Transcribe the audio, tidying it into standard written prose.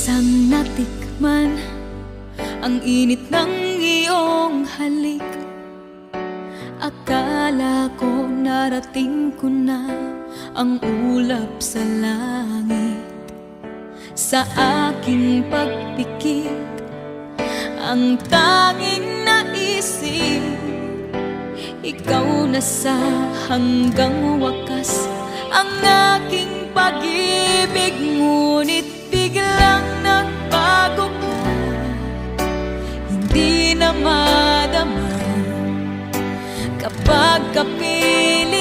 isang natikman ang init ng iyong halik. Akala ko narating ko na ang ulap sa langit. Sa aking pagpikit, ang tanging naisip, ikaw na sa hanggang wakas ang aking pag-ibig. Ngunit biglang nagbago ka, hindi na madama kapag kapiling